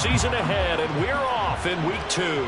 season ahead, and we're off in week 2.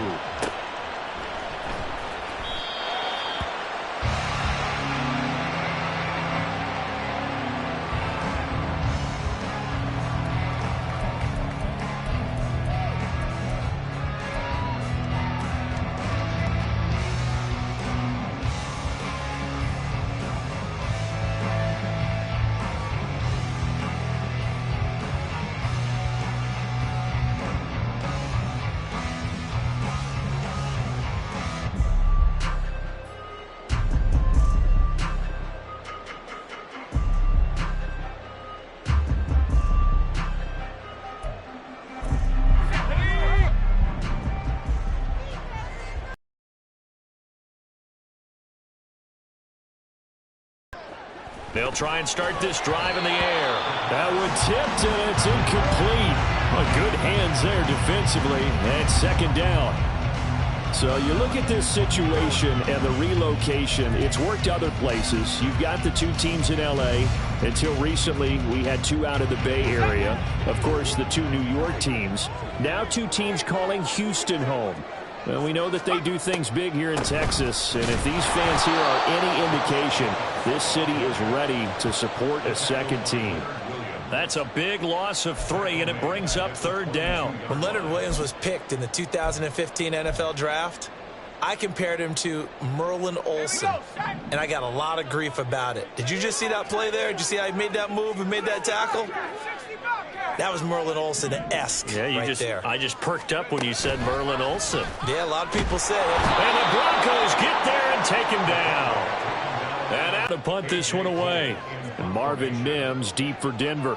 They'll try and start this drive in the air. That one tipped, and it's incomplete. Oh, good hands there defensively, and second down. So you look at this situation and the relocation. It's worked other places. You've got the 2 teams in L.A. Until recently, we had 2 out of the Bay Area. Of course, the 2 New York teams. Now 2 teams calling Houston home. Well, we know that they do things big here in Texas, and if these fans here are any indication, this city is ready to support a second team. That's a big loss of 3, and it brings up third down. When Leonard Williams was picked in the 2015 NFL Draft, I compared him to Merlin Olsen, and I got a lot of grief about it. Did you just see that play there? Did you see how he made that move and made that tackle? That was Merlin Olsen-esque there. I just perked up when you said Merlin Olsen. Yeah, a lot of people say it. And the Broncos get there and take him down. And out to punt this one away. And Marvin Mims deep for Denver.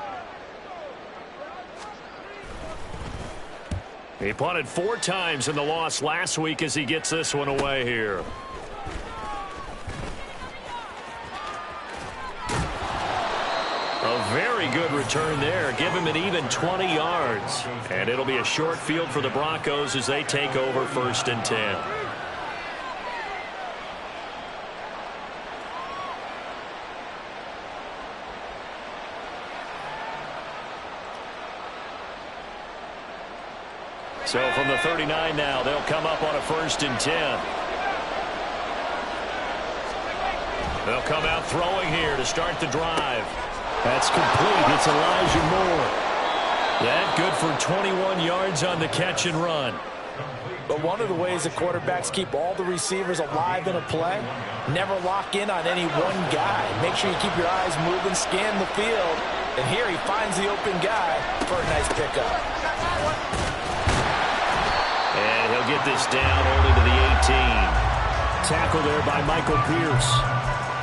He punted 4 times in the loss last week as he gets this one away here. A very good return there. Give him an even 20 yards. And it'll be a short field for the Broncos as they take over 1st and 10. So from the 39 now, they'll come up on a 1st and 10. They'll come out throwing here to start the drive. That's complete. It's Elijah Moore. That good for 21 yards on the catch and run. But one of the ways that quarterbacks keep all the receivers alive in a play, never lock in on any one guy. Make sure you keep your eyes moving, scan the field. And here he finds the open guy for a nice pickup. And he'll get this down only to the 18. Tackle there by Michael Pierce.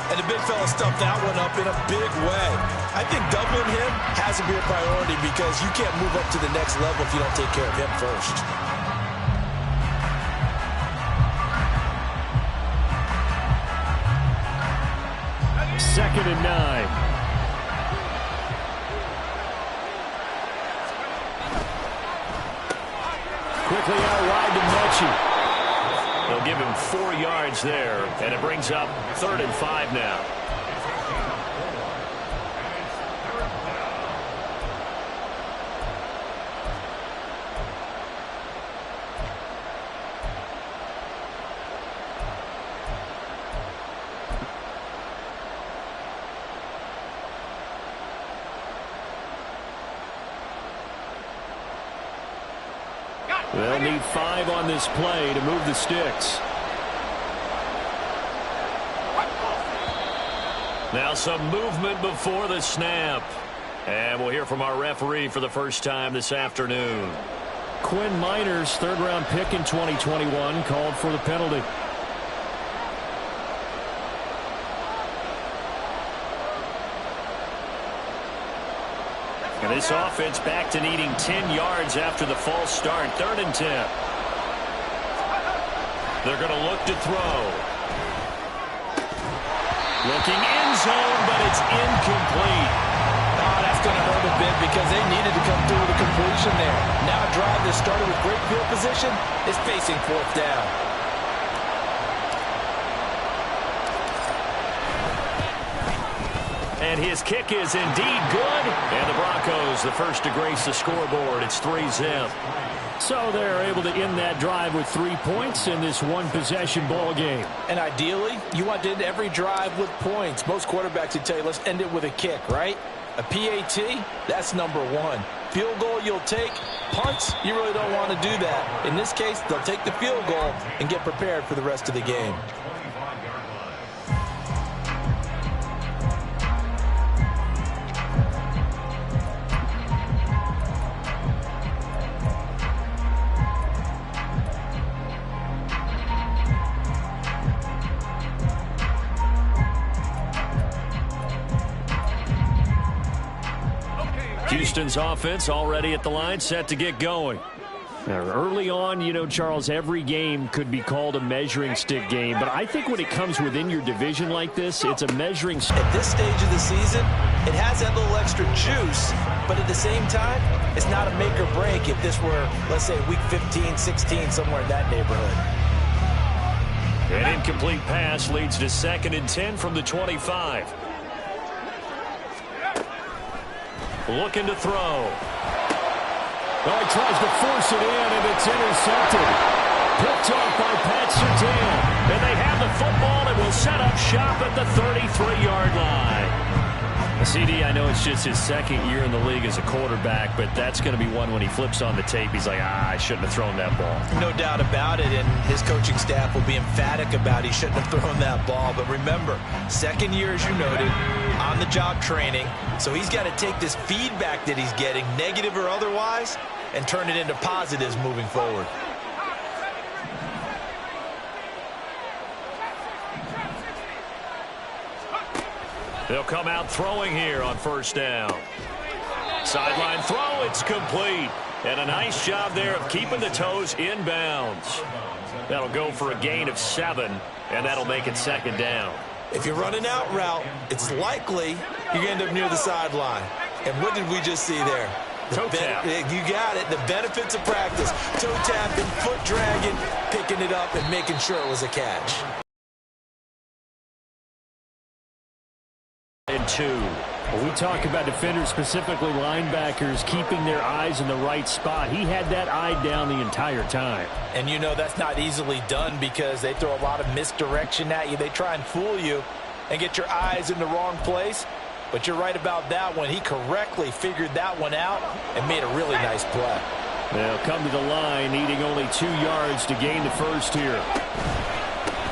And the big fella stuffed that one up in a big way. I think doubling him has to be a priority because you can't move up to the next level if you don't take care of him first. Second and 9. Quickly out wide to Mechie. They'll give him 4 yards there, and it brings up 3rd and 5 now. They'll need 5 on this play to move the sticks. Now some movement before the snap. And we'll hear from our referee for the first time this afternoon. Quinn Miners, 3rd-round pick in 2021, called for the penalty. And this offense back to needing 10 yards after the false start. 3rd and 10. They're going to look to throw. Looking end zone, but it's incomplete. Oh, that's going to hurt a bit because they needed to come through with a completion there. Now a drive that started with great field position is facing 4th down. And his kick is indeed good. And the Broncos, the first to grace the scoreboard. It's 3-zip. So they're able to end that drive with 3 points in this one-possession ball game. And ideally, you want to end every drive with points. Most quarterbacks would tell you, let's end it with a kick, right? A PAT, that's number one. Field goal you'll take. Punts, you really don't want to do that. In this case, they'll take the field goal and get prepared for the rest of the game. Houston's offense already at the line, set to get going. Now, early on, you know, Charles, every game could be called a measuring stick game. But I think when it comes within your division like this, it's a measuring stick. At this stage of the season, it has that little extra juice. But at the same time, it's not a make or break if this were, let's say, week 15, 16, somewhere in that neighborhood. An incomplete pass leads to 2nd and 10 from the 25. Looking to throw. Well, he tries to force it in, and it's intercepted. Picked off by Pat Surtain. And they have the football and will set up shop at the 33-yard line. CD, I know it's just his 2nd year in the league as a quarterback, but that's going to be one when he flips on the tape. He's like, I shouldn't have thrown that ball. No doubt about it, and his coaching staff will be emphatic about he shouldn't have thrown that ball. But remember, 2nd year, as you noted, on-the-job training. So he's got to take this feedback that he's getting, negative or otherwise, and turn it into positives moving forward. They'll come out throwing here on 1st down. Sideline throw, it's complete. And a nice job there of keeping the toes inbounds. That'll go for a gain of 7, and that'll make it 2nd down. If you're running out route, it's likely you end up near the sideline. And what did we just see there? Toe tap. You got it. The benefits of practice. Toe tapping, foot dragging, picking it up, and making sure it was a catch. And 2. Well, we talk about defenders, specifically linebackers, keeping their eyes in the right spot. He had that eye down the entire time. And you know that's not easily done because they throw a lot of misdirection at you. They try and fool you and get your eyes in the wrong place. But you're right about that one. He correctly figured that one out and made a really nice play. They'll come to the line, needing only 2 yards to gain the first here.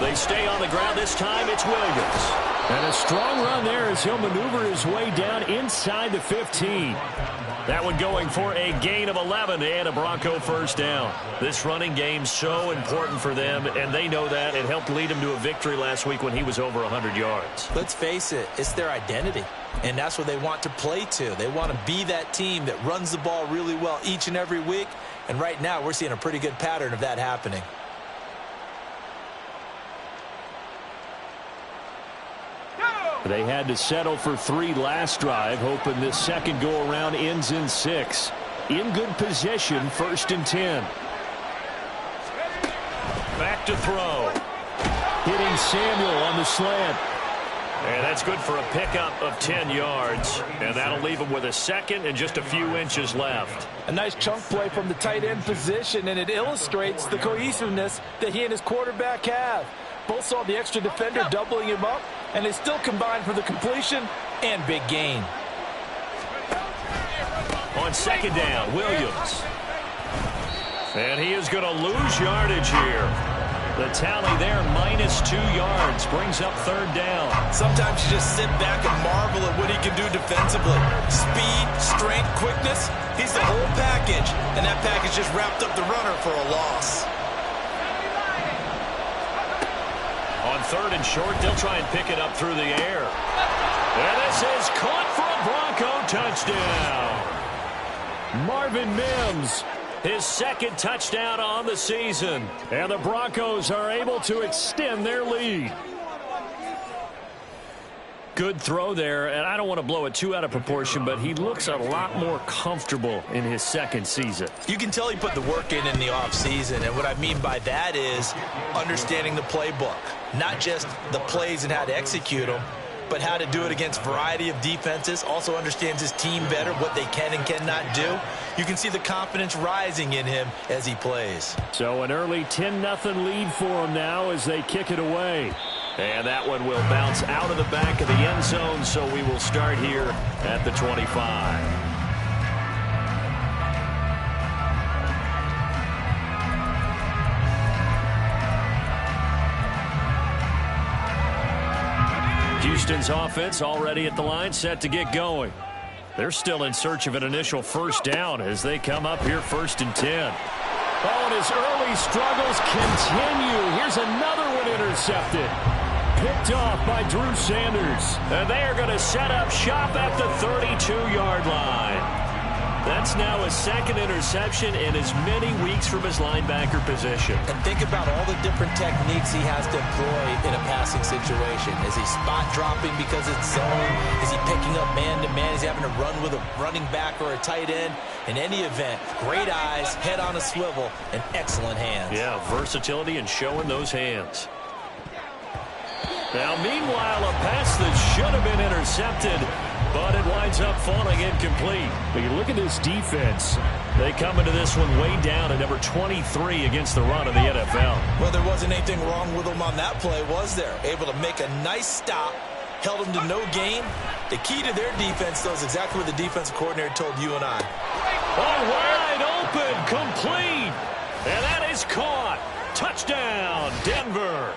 They stay on the ground. This time it's Williams. And a strong run there as he'll maneuver his way down inside the 15. That one going for a gain of 11 and a Bronco 1st down. This running game so important for them, and they know that. It helped lead them to a victory last week when he was over 100 yards. Let's face it, it's their identity, and that's what they want to play to. They want to be that team that runs the ball really well each and every week, and right now we're seeing a pretty good pattern of that happening. They had to settle for 3 last drive, hoping this second go-around ends in 6. In good position, 1st and 10. Back to throw. Hitting Samuel on the slant. And that's good for a pickup of 10 yards. And that'll leave him with a 2nd and just a few inches left. A nice chunk play from the tight end position, and it illustrates the cohesiveness that he and his quarterback have. Both saw the extra defender doubling him up, and they still combined for the completion and big gain. On 2nd down, Williams. And he is going to lose yardage here. The tally there, -2 yards, brings up 3rd down. Sometimes you just sit back and marvel at what he can do defensively. Speed, strength, quickness, he's the whole package, and that package just wrapped up the runner for a loss. On 3rd and short, they'll try and pick it up through the air. And this is caught for a Bronco touchdown. Marvin Mims, his 2nd touchdown on the season. And the Broncos are able to extend their lead. Good throw there, and I don't want to blow it too out of proportion, but he looks a lot more comfortable in his 2nd season. You can tell he put the work in the offseason, and what I mean by that is understanding the playbook. Not just the plays and how to execute them, but how to do it against a variety of defenses. Also understands his team better, what they can and cannot do. You can see the confidence rising in him as he plays. So an early 10-0 lead for him now as they kick it away. And that one will bounce out of the back of the end zone, so we will start here at the 25. Houston's offense already at the line, set to get going. They're still in search of an initial first down as they come up here 1st and 10. Oh, and his early struggles continue. Here's another one intercepted. Picked off by Drew Sanders. And they are going to set up shop at the 32-yard line. That's now his 2nd interception in as many weeks from his linebacker position. And think about all the different techniques he has to employ in a passing situation. Is he spot dropping because it's zone? Is he picking up man-to-man? Is he having to run with a running back or a tight end? In any event, great eyes, head on a swivel, and excellent hands. Yeah, versatility and showing those hands. Now, meanwhile, a pass that should have been intercepted, but it winds up falling incomplete. But you look at this defense. They come into this one way down at number 23 against the run of the NFL. Well, there wasn't anything wrong with them on that play, was there? Able to make a nice stop, held them to no gain. The key to their defense, though, is exactly what the defensive coordinator told you and I. Oh, wide open, complete. And that is caught. Touchdown, Denver.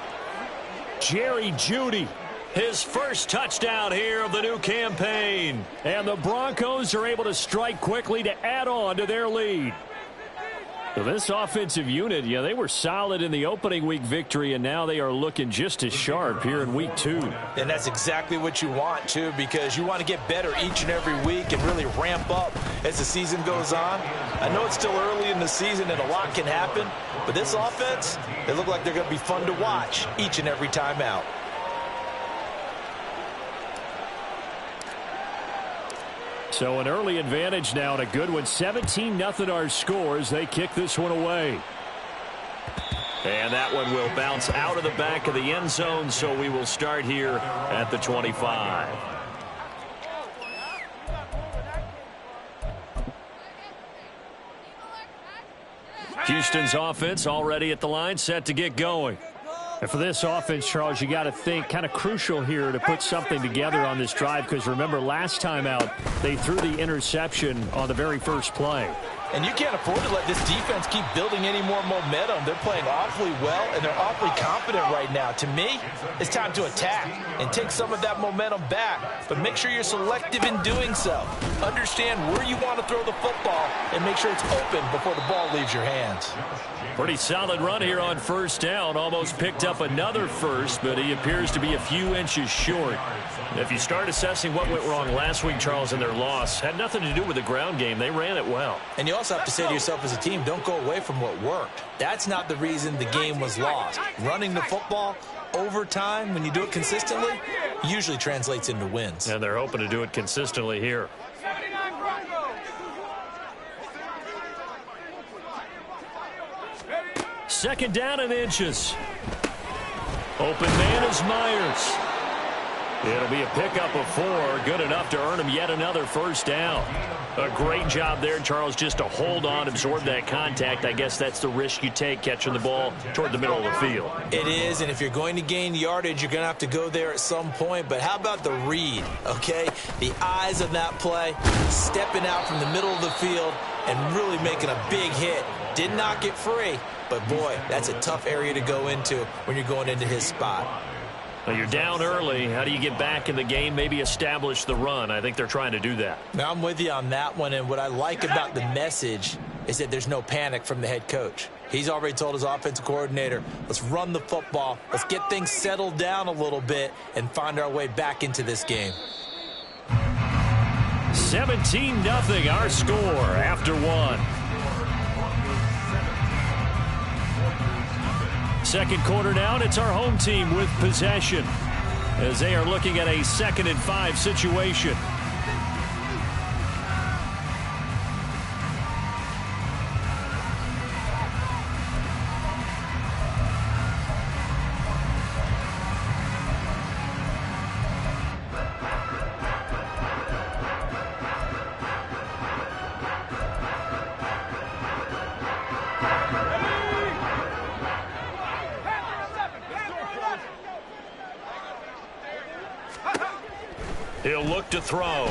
Jerry Jeudy. His first touchdown here of the new campaign. And the Broncos are able to strike quickly to add on to their lead. So this offensive unit, yeah, they were solid in the opening week victory, and now they are looking just as sharp here in week 2. And that's exactly what you want, too, because you want to get better each and every week and really ramp up as the season goes on. I know it's still early in the season and a lot can happen, but this offense, they look like they're going to be fun to watch each and every time out. So an early advantage now and a good one. 17-0 our score as they kick this one away. And that one will bounce out of the back of the end zone, so we will start here at the 25. Houston's offense already at the line, set to get going. And for this offense, Charles, you got to think kind of crucial here to put something together on this drive, because remember last time out they threw the interception on the very first play. And you can't afford to let this defense keep building any more momentum. They're playing awfully well, and they're awfully confident right now. To me, it's time to attack and take some of that momentum back. But make sure you're selective in doing so. Understand where you want to throw the football and make sure it's open before the ball leaves your hands. Pretty solid run here on first down. Almost picked up another first, but he appears to be a few inches short. If you start assessing what went wrong last week, Charles, in their loss, had nothing to do with the ground game. They ran it well. And you also have to say to yourself as a team, don't go away from what worked. That's not the reason the game was lost. Running the football over time, when you do it consistently, usually translates into wins. And they're hoping to do it consistently here. Second down and inches. Open man is Myers. It'll be a pickup of 4, good enough to earn him yet another first down. A great job there, Charles, just to hold on, absorb that contact. I guess that's the risk you take catching the ball toward the middle of the field. It is, and if you're going to gain yardage, you're going to have to go there at some point. But how about the read, okay? The eyes of that play, stepping out from the middle of the field and really making a big hit. Did not get free, but boy, that's a tough area to go into when you're going into his spot. Well, you're down early. How do you get back in the game, maybe establish the run? I think they're trying to do that. Now, I'm with you on that one, and what I like about the message is that there's no panic from the head coach. He's already told his offensive coordinator, let's run the football, let's get things settled down a little bit and find our way back into this game. 17-0 our score after 1. Second quarter down, it's our home team with possession as they are looking at a 2nd and 5 situation. He'll look to throw.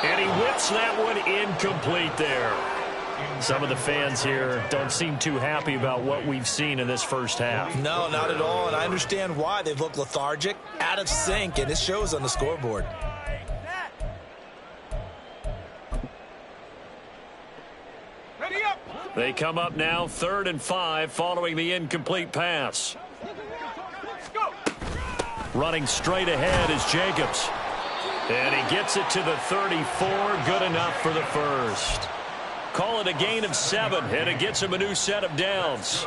And he whips that one incomplete there. Some of the fans here don't seem too happy about what we've seen in this first half. No, not at all, and I understand why. They've looked lethargic, out of sync, and it shows on the scoreboard. They come up now 3rd and 5 following the incomplete pass. Running straight ahead is Jacobs. And he gets it to the 34. Good enough for the first. Call it a gain of 7, and it gets him a new set of downs.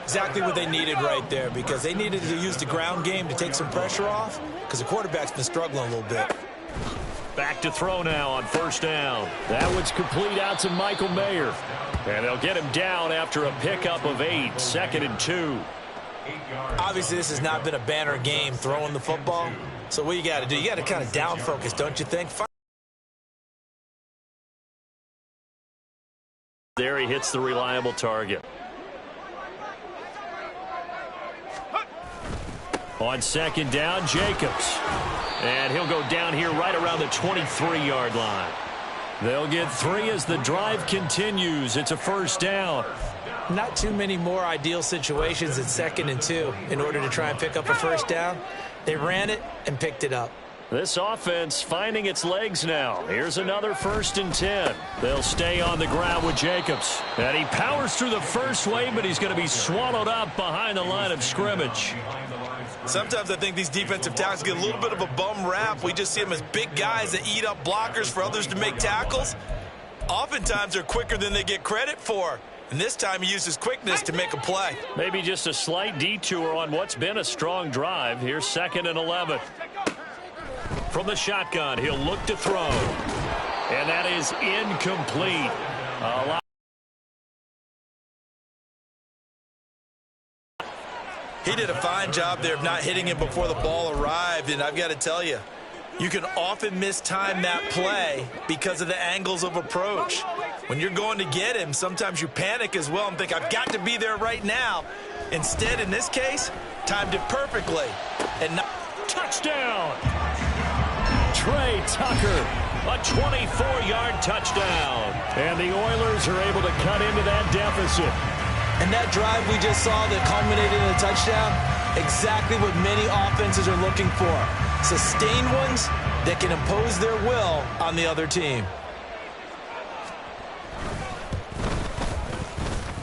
Exactly what they needed right there, because they needed to use the ground game to take some pressure off, because the quarterback's been struggling a little bit. Back to throw now on 1st down. That one's complete out to Michael Mayer. And they'll get him down after a pickup of 8, 2nd and 2. Obviously, this has not been a banner game throwing the football. So what you got to do, you got to kind of down focus, don't you think? There he hits the reliable target. On 2nd down, Jacobs. And he'll go down here right around the 23-yard line. They'll get 3 as the drive continues. It's a 1st down. Not too many more ideal situations at 2nd and 2 in order to try and pick up a 1st down. They ran it and picked it up. This offense finding its legs now. Here's another 1st and 10. They'll stay on the ground with Jacobs. And he powers through the first wave, but he's going to be swallowed up behind the line of scrimmage. Sometimes I think these defensive tackles get a little bit of a bum rap. We just see them as big guys that eat up blockers for others to make tackles. Oftentimes they're quicker than they get credit for. And this time he uses quickness to make a play. Maybe just a slight detour on what's been a strong drive. Here's 2nd and 11. From the shotgun, he'll look to throw. And that is incomplete. He did a fine job there of not hitting him before the ball arrived. And I've got to tell you, you can often mistime that play because of the angles of approach. When you're going to get him, sometimes you panic as well and think, I've got to be there right now. Instead, in this case, timed it perfectly. And touchdown! Trey Tucker, a 24-yard touchdown. And the Oilers are able to cut into that deficit. And that drive we just saw that culminated in a touchdown, exactly what many offenses are looking for. Sustained ones that can impose their will on the other team.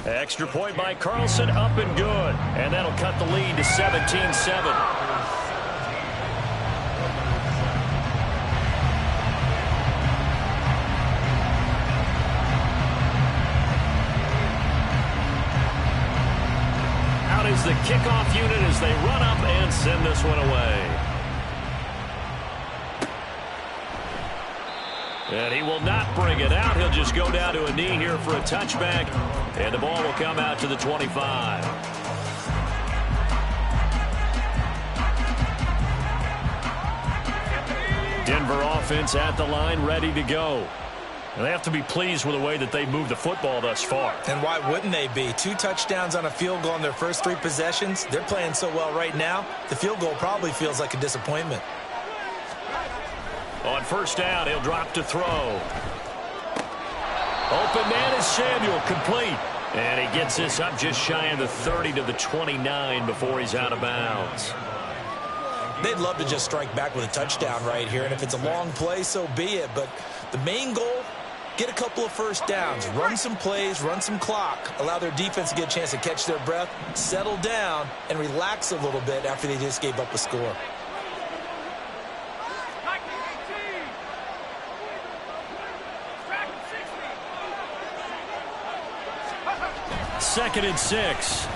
Extra point by Carlson, up and good. And that'll cut the lead to 17-7. Is the kickoff unit as they run up and send this one away. And he will not bring it out. He'll just go down to a knee here for a touchback. And the ball will come out to the 25. Denver offense at the line, ready to go. And they have to be pleased with the way that they've moved the football thus far. And why wouldn't they be? 2 touchdowns on a field goal in their first 3 possessions. They're playing so well right now, the field goal probably feels like a disappointment. On 1st down, he'll drop to throw. Open man is Samuel, complete. And he gets this up just shy of the 30 to the 29 before he's out of bounds. They'd love to just strike back with a touchdown right here. And if it's a long play, so be it. But the main goal, get a couple of 1st downs, run some plays, run some clock, allow their defense to get a chance to catch their breath, settle down, and relax a little bit after they just gave up a score. Second and 6.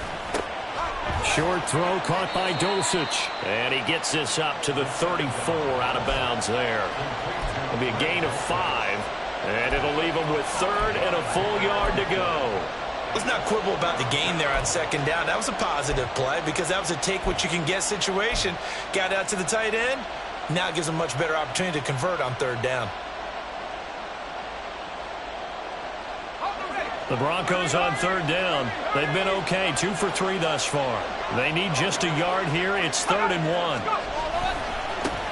Short throw caught by Dulcich. And he gets this up to the 34 out of bounds there. It'll be a gain of 5. And it'll leave him with 3rd and a full yard to go. Let's not quibble about the gain there on 2nd down. That was a positive play because that was a take-what-you-can-get situation. Got out to the tight end. Now it gives them a much better opportunity to convert on 3rd down. The Broncos on 3rd down. They've been okay, 2 for 3 thus far. They need just a yard here. It's 3rd and 1.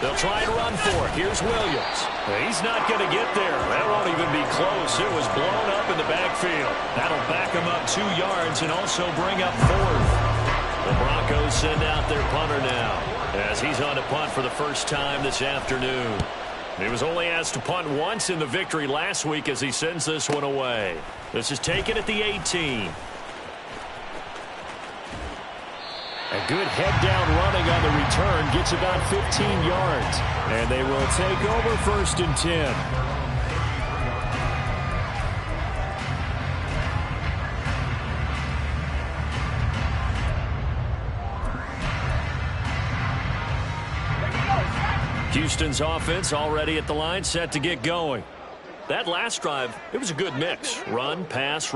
They'll try and run for it. Here's Williams. He's not going to get there. That won't even be close. It was blown up in the backfield. That'll back him up 2 yards and also bring up 4th. The Broncos send out their punter now as he's on to punt for the first time this afternoon. He was only asked to punt once in the victory last week as he sends this one away. This is taken at the 18. A good head-down running on the return gets about 15 yards. And they will take over 1st and 10. Houston's offense already at the line, set to get going. That last drive, it was a good mix. Run, pass,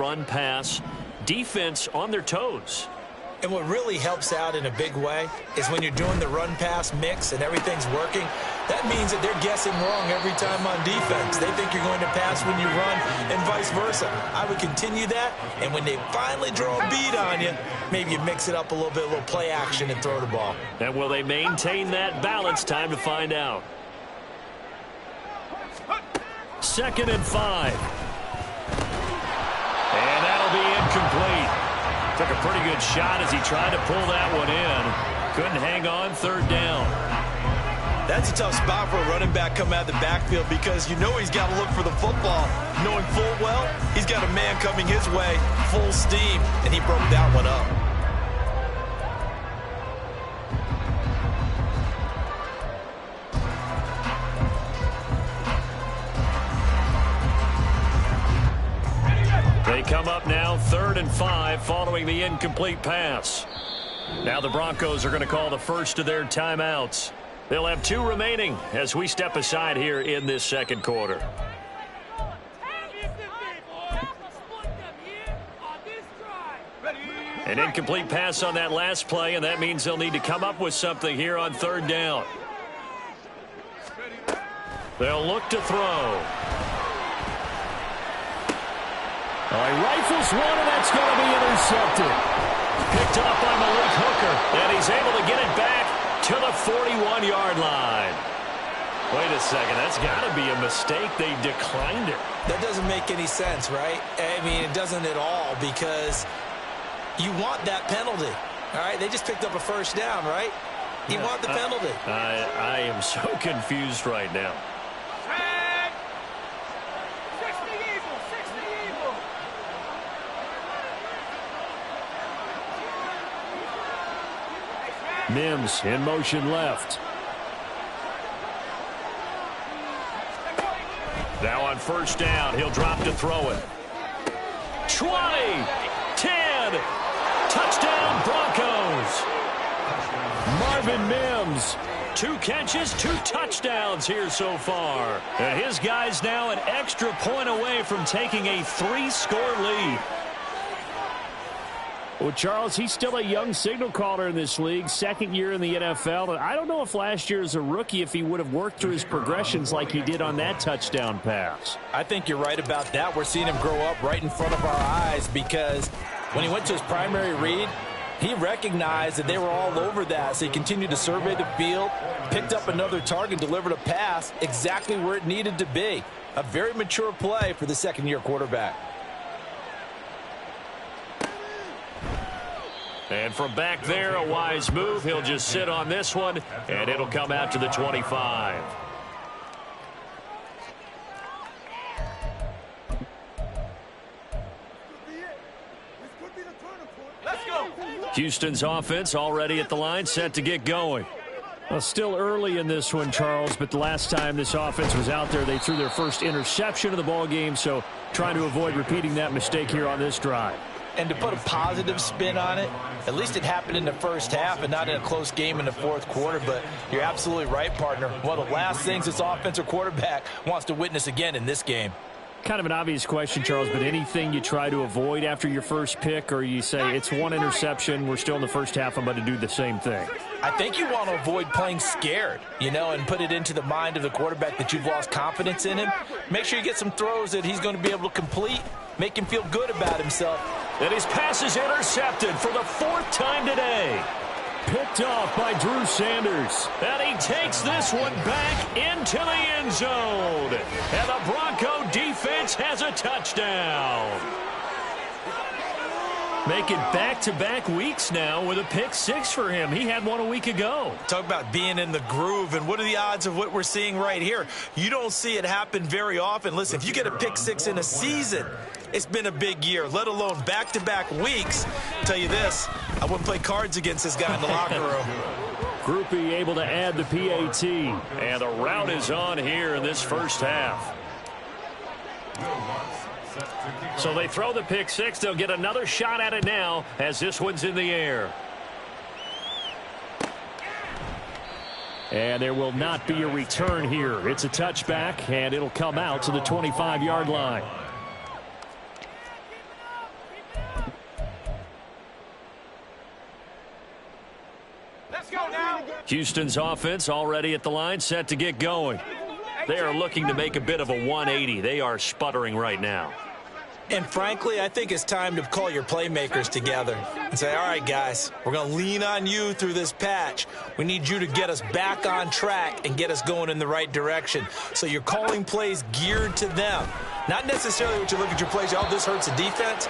defense on their toes. And what really helps out in a big way is when you're doing the run-pass mix and everything's working, that means that they're guessing wrong every time on defense. They think you're going to pass when you run and vice versa. I would continue that, and when they finally draw a beat on you, maybe you mix it up a little bit, a little play action and throw the ball. And will they maintain that balance? Time to find out. 2nd and 5. And that'll be incomplete. Took a pretty good shot as he tried to pull that one in. Couldn't hang on 3rd down. That's a tough spot for a running back coming out of the backfield because you know he's got to look for the football, knowing full well he's got a man coming his way, full steam, and he broke that one up. They come up now 3rd and 5 following the incomplete pass. Now the Broncos are going to call the first of their timeouts. They'll have 2 remaining as we step aside here in this 2nd quarter. An incomplete pass on that last play, and that means they'll need to come up with something here on 3rd down. They'll look to throw. He rifles one, and that's going to be intercepted. Picked off by Malik Hooker, and he's able to get it back to the 41-yard line. Wait a second, that's got to be a mistake. They declined it. That doesn't make any sense, right? I mean, it doesn't at all because you want that penalty. All right, they just picked up a 1st down, right? You want the penalty. I am so confused right now. Mims in motion left. Now on 1st down, he'll drop to throw it. 20, 10, touchdown Broncos. Marvin Mims. 2 catches, 2 touchdowns here so far. And his guys now an extra point away from taking a 3-score lead. Well, Charles, he's still a young signal caller in this league, 2nd year in the NFL. And I don't know if last year as a rookie if he would have worked through his progressions like he did on that touchdown pass. I think you're right about that. We're seeing him grow up right in front of our eyes because when he went to his primary read, he recognized that they were all over that. So he continued to survey the field, picked up another target, delivered a pass exactly where it needed to be. A very mature play for the 2nd-year quarterback. And from back there, a wise move. He'll just sit on this one, and it'll come out to the 25. Let's go. Houston's offense already at the line, set to get going. Well, still early in this one, Charles, but the last time this offense was out there, they threw their first interception of the ball game, so trying to avoid repeating that mistake here on this drive. And to put a positive spin on it, at least it happened in the 1st half and not in a close game in the 4th quarter. But you're absolutely right, partner. One of the last things this offensive quarterback wants to witness again in this game. Kind of an obvious question, Charles, but anything you try to avoid after your first pick, or you say it's 1 interception, we're still in the 1st half, I'm about to do the same thing? I think you want to avoid playing scared, and put it into the mind of the quarterback that you've lost confidence in him. Make sure you get some throws that he's going to be able to complete, make him feel good about himself. And his pass is intercepted for the 4th time today. Picked off by Drew Sanders. And he takes this one back into the end zone. And the Bronco defense has a touchdown. Making back-to-back weeks now with a pick six for him. He had one a week ago. Talk about being in the groove, and what are the odds of what we're seeing right here? You don't see it happen very often. Listen, if you get a pick six in a season, it's been a big year, let alone back-to-back weeks. I'll tell you this, I wouldn't play cards against this guy in the locker room. Groupie able to add the PAT. And the route is on here in this first half. So they throw the pick six. They'll get another shot at it now as this one's in the air. And there will not be a return here. It's a touchback, and it'll come out to the 25-yard line. Let's go now. Houston's offense already at the line, set to get going. They are looking to make a bit of a 180. They are sputtering right now. And frankly, I think it's time to call your playmakers together and say, all right, guys, we're going to lean on you through this patch. We need you to get us back on track and get us going in the right direction. So you're calling plays geared to them. Not necessarily what you look at your plays, oh, this hurts the defense.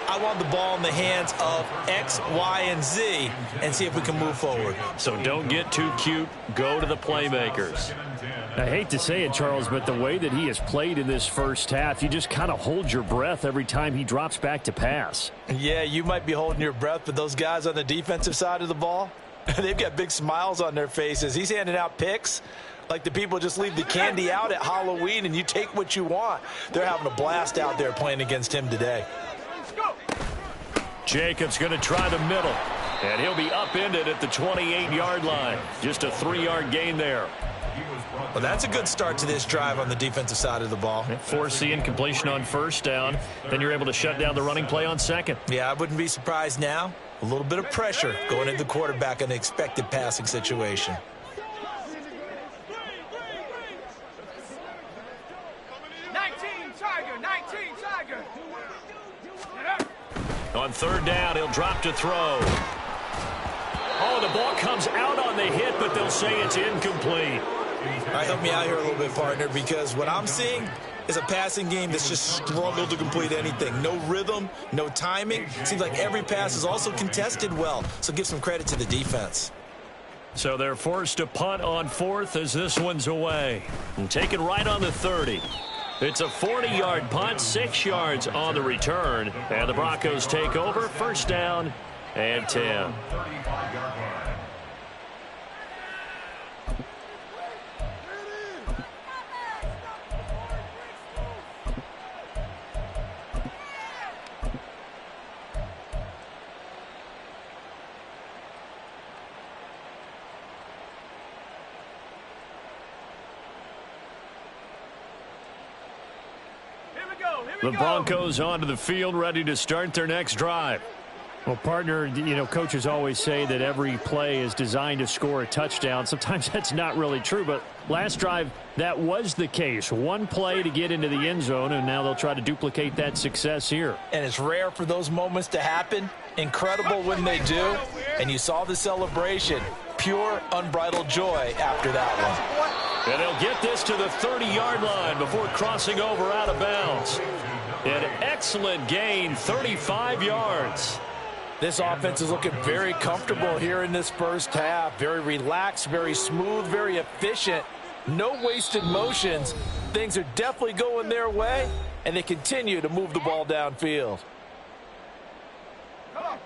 I want the ball in the hands of X, Y, and Z and see if we can move forward. So don't get too cute. Go to the playmakers. I hate to say it, Charles, but the way that he has played in this first half, you just kind of hold your breath every time he drops back to pass. Yeah, you might be holding your breath, but those guys on the defensive side of the ball, they've got big smiles on their faces. He's handing out picks like the people just leave the candy out at Halloween and you take what you want. They're having a blast out there playing against him today. Jacobs going to try the middle, and he'll be upended at the 28-yard line. Just a 3-yard gain there. Well, that's a good start to this drive on the defensive side of the ball. Force the incompletion on first down. Then you're able to shut down the running play on second. Yeah, I wouldn't be surprised now. A little bit of pressure going into the quarterback in the expected passing situation. On third down, he'll drop to throw. Oh, the ball comes out on the hit, but they'll say it's incomplete. All right, help me out here a little bit, partner, because what I'm seeing is a passing game that's just struggled to complete anything. No rhythm, no timing. Seems like every pass is also contested well, so give some credit to the defense. So they're forced to punt on fourth as this one's away. And taken right on the 30. It's a 40-yard punt, 6 yards on the return. And the Broncos take over, first down and 10. The Broncos onto the field, ready to start their next drive. Well, partner, you know, coaches always say that every play is designed to score a touchdown. Sometimes that's not really true, but last drive, that was the case. One play to get into the end zone, and now they'll try to duplicate that success here. And it's rare for those moments to happen. Incredible when they do. And you saw the celebration. Pure, unbridled joy after that one. And they'll get this to the 30-yard line before crossing over out of bounds. An excellent gain, 35 yards. This offense is looking very comfortable here in this first half. Very relaxed, very smooth, very efficient. No wasted motions. Things are definitely going their way, and they continue to move the ball downfield.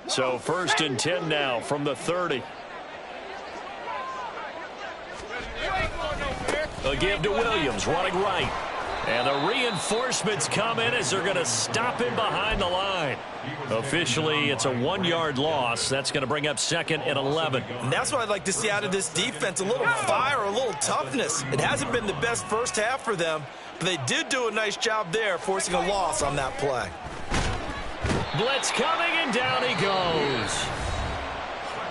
So first and 10 now from the 30. A give to Williams, running right. And the reinforcements come in as they're going to stop him behind the line. Officially, it's a 1-yard loss. That's going to bring up second and 11. And that's what I'd like to see out of this defense. A little fire, a little toughness. It hasn't been the best first half for them, but they did do a nice job there, forcing a loss on that play. Blitz coming, and down he goes.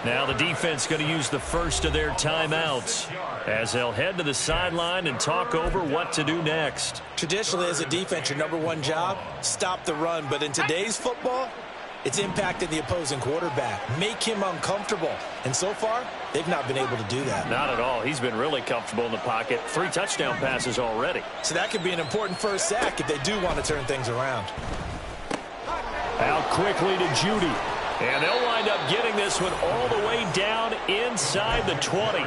Now the defense going to use the first of their timeouts as they'll head to the sideline and talk over what to do next. Traditionally, as a defense, your number one job, stop the run. But in today's football, It's impacted the opposing quarterback, make him uncomfortable. And so far, they've not been able to do that. Not at all. He's been really comfortable in the pocket. 3 touchdown passes already. So that could be an important first sack if they do want to turn things around. Out quickly to Judy. And they'll wind up getting this one all the way down inside the 20.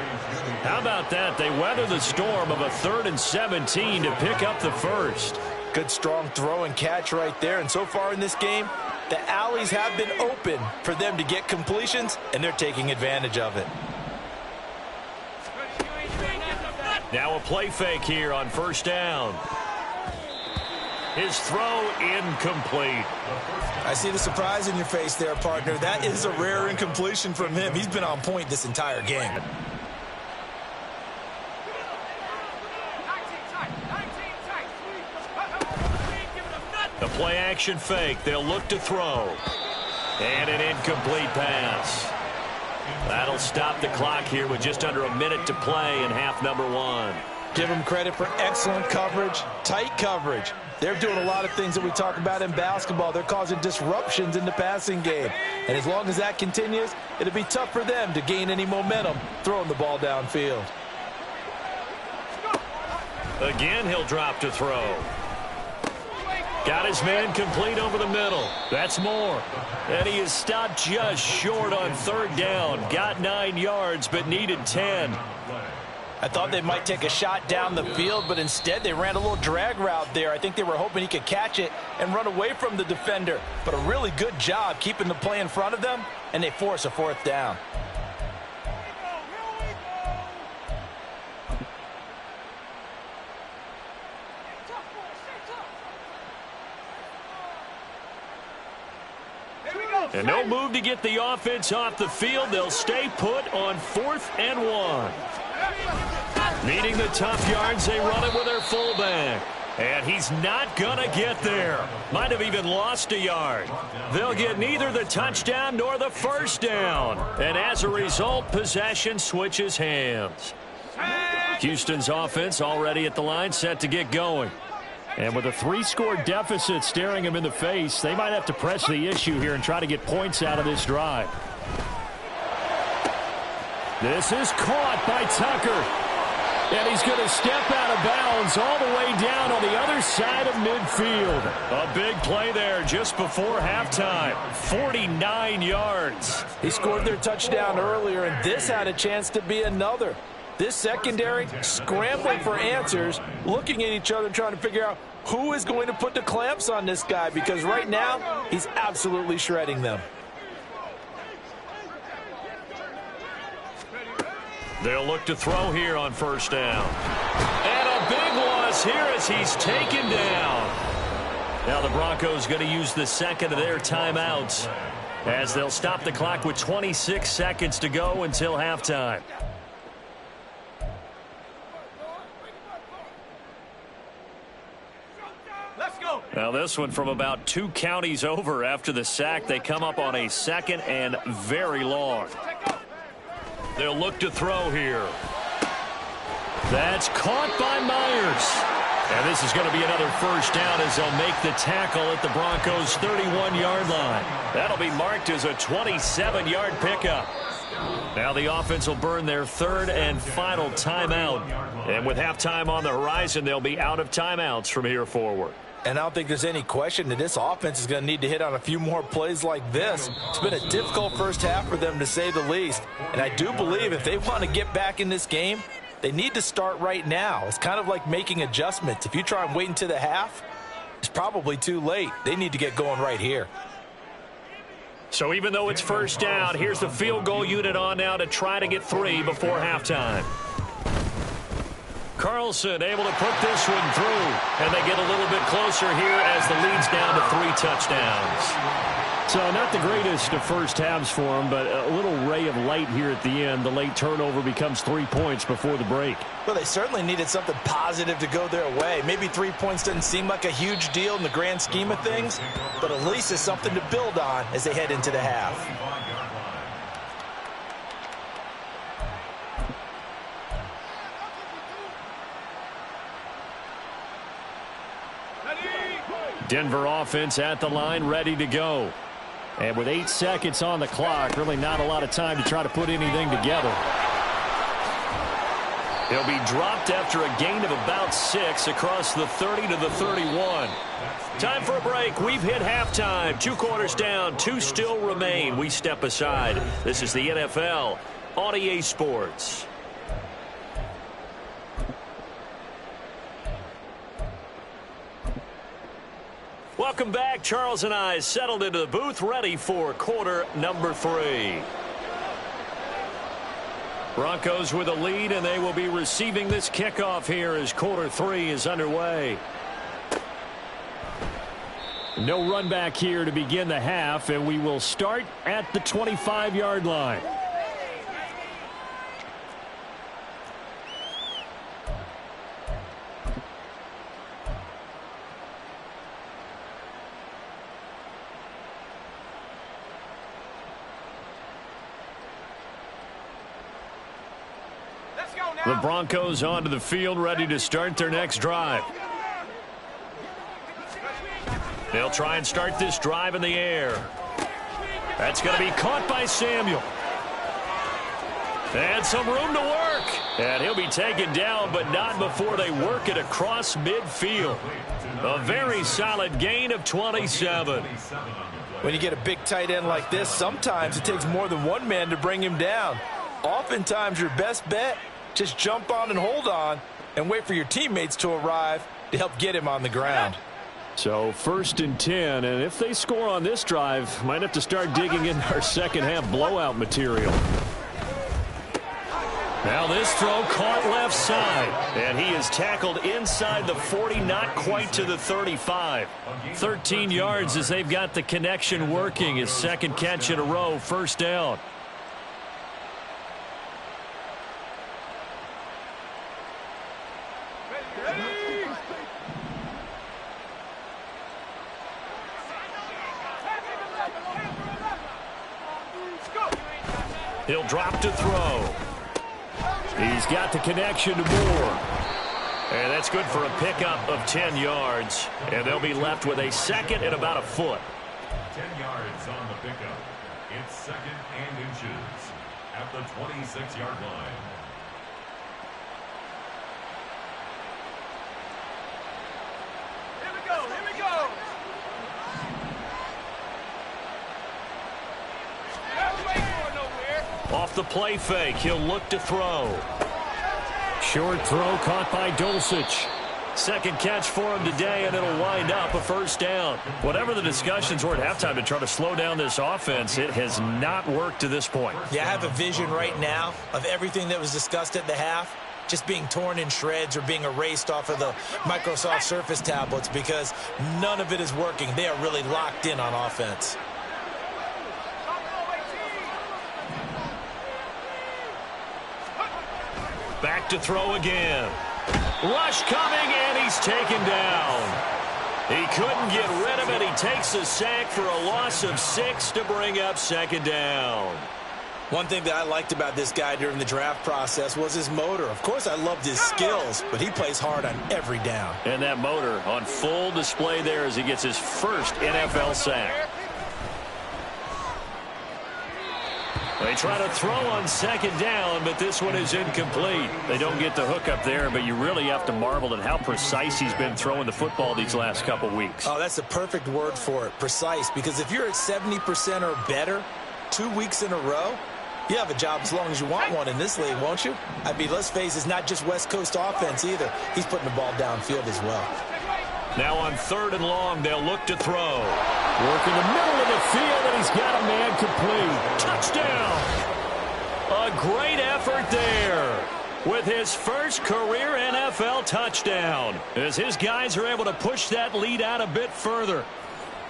How about that? They weather the storm of a 3rd and 17 to pick up the first. Good strong throw and catch right there. And so far in this game, the alleys have been open for them to get completions, and they're taking advantage of it. Now a play fake here on first down. His throw incomplete. I see the surprise in your face there, partner. That is a rare incompletion from him. He's been on point this entire game. The play action fake. They'll look to throw. And an incomplete pass. That'll stop the clock here with just under a minute to play in half number 1. Give them credit for excellent coverage, tight coverage. They're doing a lot of things that we talk about in basketball. They're causing disruptions in the passing game. And as long as that continues, it'll be tough for them to gain any momentum throwing the ball downfield. Again, he'll drop to throw. Got his man complete over the middle. That's more. And he is stopped just short on 3rd down. Got 9 yards, but needed 10. I thought they might take a shot down the field, but instead they ran a little drag route there. I think they were hoping he could catch it and run away from the defender. But a really good job keeping the play in front of them, and they force a 4th down. And no move to get the offense off the field. They'll stay put on 4th and 1. Needing the tough yards, they run it with their fullback. And he's not going to get there. Might have even lost a yard. They'll get neither the touchdown nor the first down. And as a result, possession switches hands. Houston's offense already at the line, set to get going. And with a 3-score deficit staring them in the face, they might have to press the issue here and try to get points out of this drive. This is caught by Tucker. And he's going to step out of bounds all the way down on the other side of midfield. A big play there just before halftime. 49 yards. He scored their touchdown earlier, and this had a chance to be another. This secondary scrambling for answers, looking at each other, trying to figure out who is going to put the clamps on this guy, because right now he's absolutely shredding them. They'll look to throw here on first down. And a big loss here as he's taken down. Now the Broncos going to use the second of their timeouts as they'll stop the clock with 26 seconds to go until halftime. Now this one from about 2 counties over after the sack. They come up on a 2nd and very long. They'll look to throw here. That's caught by Myers. And this is going to be another first down as they'll make the tackle at the Broncos' 31-yard line. That'll be marked as a 27-yard pickup. Now the offense will burn their 3rd and final timeout. And with halftime on the horizon, they'll be out of timeouts from here forward. And I don't think there's any question that this offense is going to need to hit on a few more plays like this. It's been a difficult first half for them, to say the least. And I do believe if they want to get back in this game, they need to start right now. It's kind of like making adjustments. If you try and wait until the half, it's probably too late. They need to get going right here. So even though it's first down, here's the field goal unit on now to try to get 3 before halftime. Carlson able to put this one through, and they get a little bit closer here as the lead's down to 3 touchdowns. So not the greatest of first halves for him, but a little ray of light here at the end. The late turnover becomes 3 points before the break. Well, they certainly needed something positive to go their way. Maybe 3 points doesn't seem like a huge deal in the grand scheme of things, but at least it's something to build on as they head into the half. Denver offense at the line, ready to go. And with 8 seconds on the clock, really not a lot of time to try to put anything together. He'll be dropped after a gain of about 6 across the 30 to the 31. Time for a break. We've hit halftime. 2 quarters down. 2 still remain. We step aside. This is the NFL on EA Sports. Welcome back. Charles and I settled into the booth, ready for quarter number 3. Broncos with a lead, and they will be receiving this kickoff here as quarter 3 is underway. No run back here to begin the half, and we will start at the 25-yard line. The Broncos onto the field, ready to start their next drive. They'll try and start this drive in the air. That's going to be caught by Samuel. And some room to work. And he'll be taken down, but not before they work it across midfield. A very solid gain of 27. When you get a big tight end like this, sometimes it takes more than one man to bring him down. Oftentimes, your best bet, just jump on and hold on and wait for your teammates to arrive to help get him on the ground. So 1st and 10, and if they score on this drive, might have to start digging in our second half blowout material. Now this throw caught left side, and he is tackled inside the 40, not quite to the 35. 13 yards as they've got the connection working. His second catch in a row, 1st down. He'll drop to throw. He's got the connection to Moore. And that's good for a pickup of 10 yards. And they'll be left with a second and about a foot. 10 yards on the pickup. It's 2nd and inches at the 26-yard line. Here we go, here we go. Off the play fake, he'll look to throw. Short throw caught by Dulcich. Second catch for him today, and it'll wind up a 1st down. Whatever the discussions were at halftime to try to slow down this offense, it has not worked to this point. Yeah, I have a vision right now of everything that was discussed at the half just being torn in shreds or being erased off of the Microsoft Surface tablets because none of it is working. They are really locked in on offense. Back to throw again. Rush coming, and he's taken down. He couldn't get rid of it. He takes a sack for a loss of 6 to bring up 2nd down. One thing that I liked about this guy during the draft process was his motor. Of course, I loved his skills, but he plays hard on every down. And that motor on full display there as he gets his first NFL sack. They try to throw on 2nd down, but this one is incomplete. They don't get the hook up there, but you really have to marvel at how precise he's been throwing the football these last couple weeks. Oh, that's the perfect word for it, precise, because if you're at 70% or better 2 weeks in a row, you have a job as long as you want one in this league, won't you? I mean, let's face it, it's not just West Coast offense either. He's putting the ball downfield as well. Now on 3rd and long, they'll look to throw. Work in the middle of the field, and he's got a man complete. Touchdown! A great effort there with his first career NFL touchdown as his guys are able to push that lead out a bit further.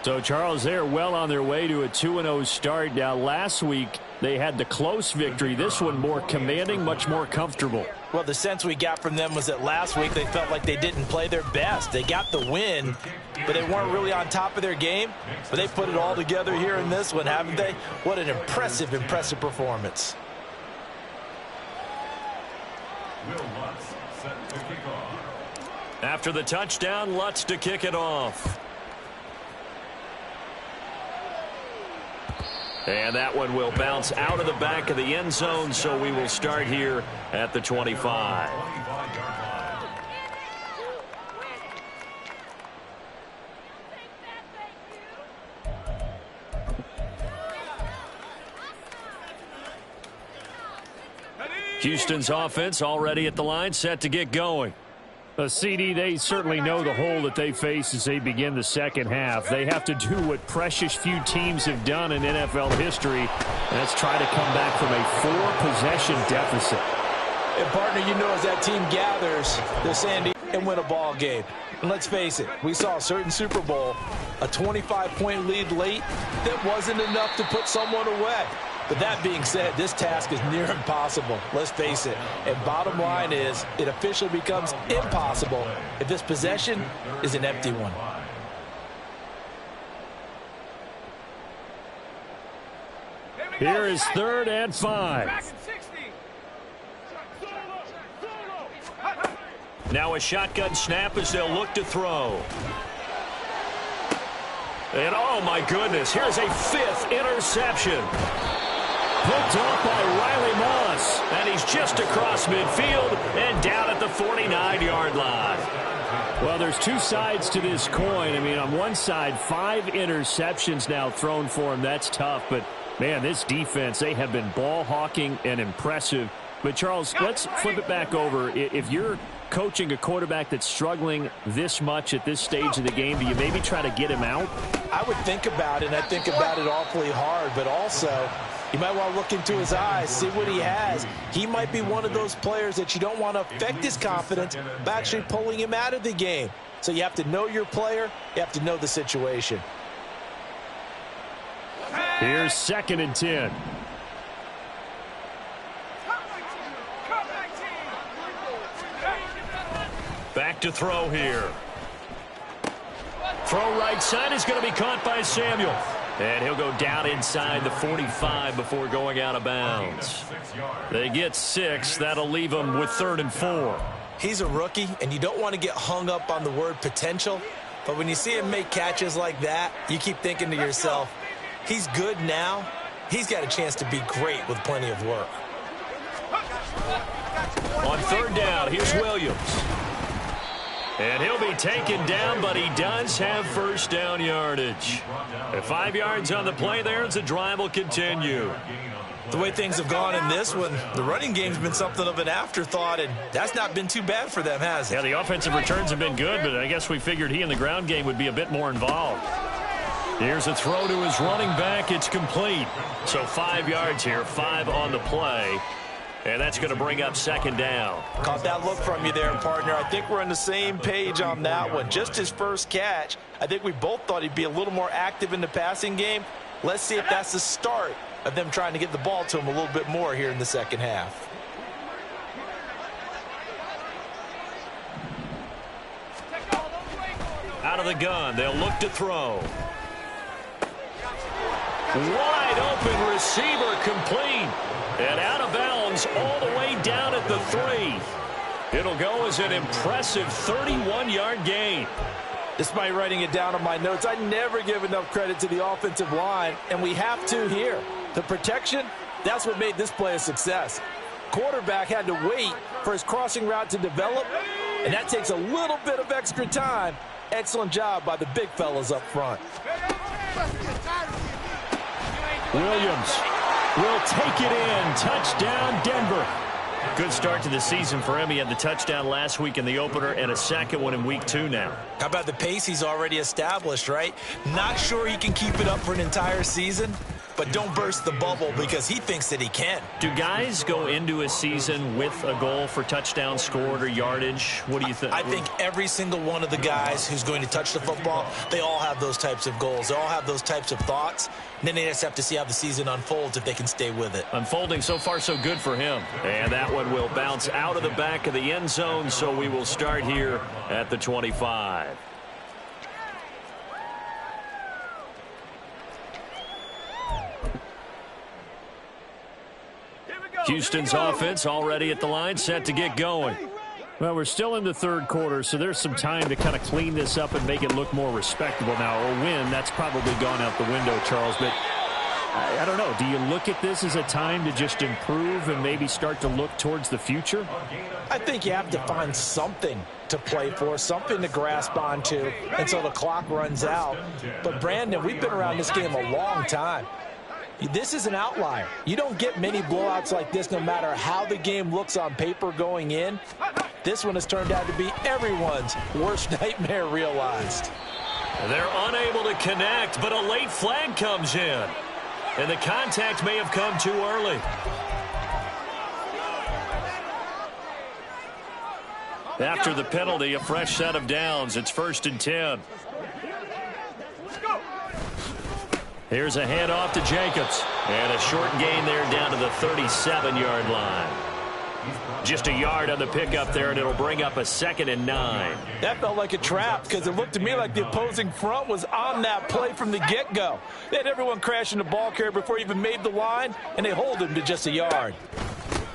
So, Charles, they're well on their way to a 2-0 start. Now, last week, they had the close victory. This one more commanding, much more comfortable. Well, the sense we got from them was that last week they felt like they didn't play their best. They got the win, but they weren't really on top of their game. But they put it all together here in this one, haven't they? What an impressive, impressive performance. After the touchdown, Lutz to kick it off. And that one will bounce out of the back of the end zone, so we will start here at the 25. Houston's offense already at the line, set to get going. CD, they certainly know the hole that they face as they begin the second half. They have to do what precious few teams have done in NFL history, and that's try to come back from a 4-possession deficit. And, partner, you know as that team gathers, they're saying and win a ball game. And let's face it, we saw a certain Super Bowl, a 25-point lead late that wasn't enough to put someone away. But that being said, this task is near impossible. Let's face it. And bottom line is, it officially becomes impossible if this possession is an empty one. Here is 3rd and 5. Now a shotgun snap as they'll look to throw. And oh my goodness, here's a 5th interception. Picked off by Riley Moss. And he's just across midfield and down at the 49-yard line. Well, there's two sides to this coin. I mean, on one side, 5 interceptions now thrown for him. That's tough. But, man, this defense, they have been ball hawking and impressive. But, Charles, let's flip it back over. If you're coaching a quarterback that's struggling this much at this stage of the game, do you maybe try to get him out? I would think about it, and I think about it awfully hard. But also, you might want to look into his eyes, see what he has. He might be one of those players that you don't want to affect his confidence by actually pulling him out of the game. So you have to know your player. You have to know the situation. Here's 2nd and 10. Back to throw here. Throw right side is going to be caught by Samuel. And he'll go down inside the 45 before going out of bounds. They get 6. That'll leave him with 3rd and 4. He's a rookie, and you don't want to get hung up on the word potential. But when you see him make catches like that, you keep thinking to yourself, he's good now. He's got a chance to be great with plenty of work. On 3rd down, here's Williams. And he'll be taken down, but he does have 1st down yardage. At 5 yards on the play there, as the drive will continue. The way things have gone in this one, the running game's been something of an afterthought, and that's not been too bad for them, has it? Yeah, the offensive returns have been good, but I guess we figured he in the ground game would be a bit more involved. Here's a throw to his running back. It's complete. So 5 yards here, 5 on the play. And that's going to bring up 2nd down. Caught that look from you there, partner. I think we're on the same page on that one. Just his first catch. I think we both thought he'd be a little more active in the passing game. Let's see if that's the start of them trying to get the ball to him a little bit more here in the second half. Out of the gun, they'll look to throw. Wide open receiver, complete. And out of bounds all the way down at the 3. It'll go as an impressive 31-yard gain. Despite writing it down on my notes, I never give enough credit to the offensive line, and we have to here. The protection, that's what made this play a success. Quarterback had to wait for his crossing route to develop, and that takes a little bit of extra time. Excellent job by the big fellas up front. Williams will take it in. Touchdown, Denver. Good start to the season for him. He had the touchdown last week in the opener and a second one in week 2 now. How about the pace he's already established, right? Not sure he can keep it up for an entire season, but don't burst the bubble because he thinks that he can. Do guys go into a season with a goal for touchdown scored or yardage? What do you think? I think every single one of the guys who's going to touch the football, they all have those types of goals. They all have those types of thoughts. And then they just have to see how the season unfolds if they can stay with it. Unfolding so far so good for him. And that one will bounce out of the back of the end zone, so we will start here at the 25. Houston's offense already at the line, set to get going. Well, we're still in the 3rd quarter, so there's some time to kind of clean this up and make it look more respectable. Now, a win, that's probably gone out the window, Charles. But I don't know. Do you look at this as a time to just improve and maybe start to look towards the future? I think you have to find something to play for, something to grasp onto until the clock runs out. But, Brandon, we've been around this game a long time. This is an outlier. You don't get many blowouts like this no matter how the game looks on paper going in. This one has turned out to be everyone's worst nightmare realized. They're unable to connect, but a late flag comes in. And the contact may have come too early. After the penalty, a fresh set of downs. It's 1st and 10. Here's a handoff to Jacobs. And a short gain there down to the 37-yard line. Just a yard on the pickup there, and it'll bring up a 2nd and 9. That felt like a trap because it looked to me like the opposing front was on that play from the get-go. They had everyone crashing the ball carrier before he even made the line, and they hold him to just a yard.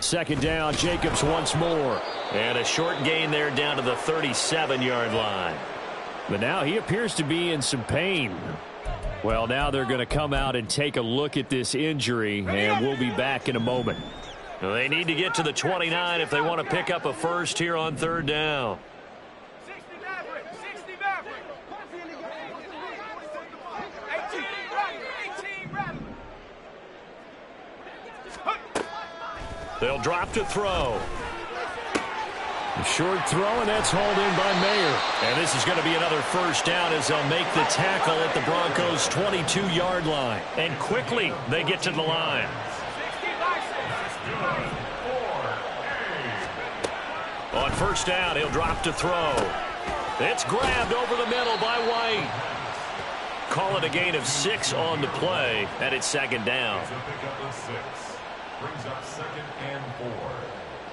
2nd down, Jacobs once more. And a short gain there down to the 37-yard line. But now he appears to be in some pain. Well, now they're going to come out and take a look at this injury, and we'll be back in a moment. They need to get to the 29 if they want to pick up a first here on 3rd down. 60 Maverick. 60 Maverick. 18 Maverick. They'll drop to throw. A short throw, and that's hauled in by Mayer. And this is going to be another 1st down as they'll make the tackle at the Broncos' 22-yard line. And quickly, they get to the line. On 1st down, he'll drop to throw. It's grabbed over the middle by White. Call it a gain of 6 on the play, and it's 2nd down. Brings up 2nd and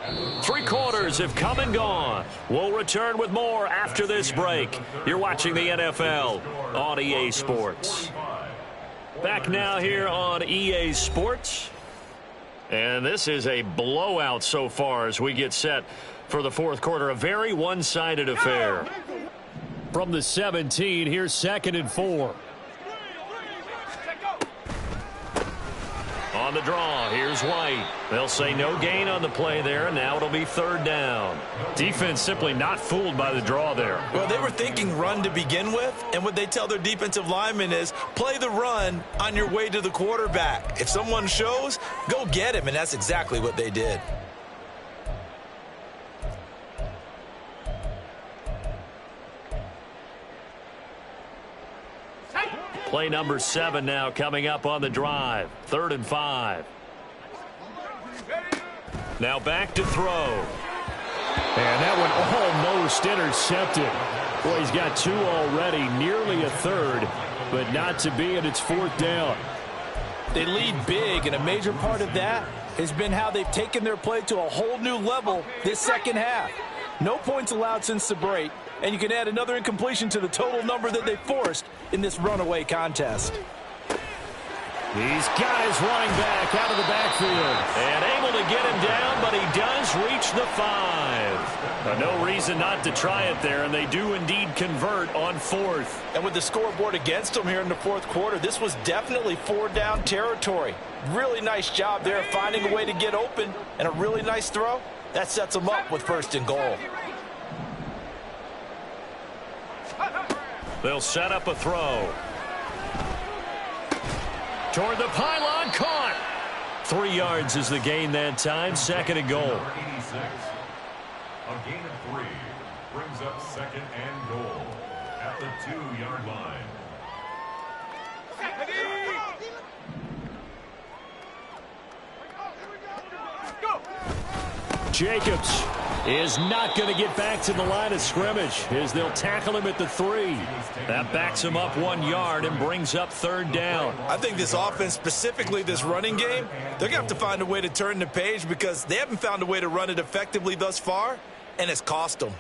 4. 3 quarters have come and gone. We'll return with more after this break. You're watching the NFL on EA Sports. Back now here on EA Sports. And this is a blowout so far as we get set for the 4th quarter. A very one-sided affair. From the 17, here's 2nd and 4. On the draw, here's White. They'll say no gain on the play there, and now it'll be 3rd down. Defense simply not fooled by the draw there. Well, they were thinking run to begin with, and what they tell their defensive linemen is play the run on your way to the quarterback. If someone shows, go get him, and that's exactly what they did. Play number 7 now coming up on the drive. 3rd and 5. Now back to throw. And that one almost intercepted. Boy, he's got 2 already, nearly a 3rd, but not to be, and it's 4th down. They lead big, and a major part of that has been how they've taken their play to a whole new level this 2nd half. No points allowed since the break, and you can add another incompletion to the total number that they forced in this runaway contest. These guys running back out of the backfield. And able to get him down, but he does reach the 5. No reason not to try it there, and they do indeed convert on 4th. And with the scoreboard against them here in the 4th quarter, this was definitely 4-down territory. Really nice job there finding a way to get open, and a really nice throw. That sets them up with 1st and goal. They'll set up a throw. Toward the pylon, caught. 3 yards is the gain that time. 2nd and goal. 86. A gain of 3 brings up 2nd and goal at the 2-yard line. Jacobs is not going to get back to the line of scrimmage as they'll tackle him at the 3. That backs him up 1 yard and brings up 3rd down. I think this offense, specifically this running game, they're going to have to find a way to turn the page because they haven't found a way to run it effectively thus far, and it's cost them.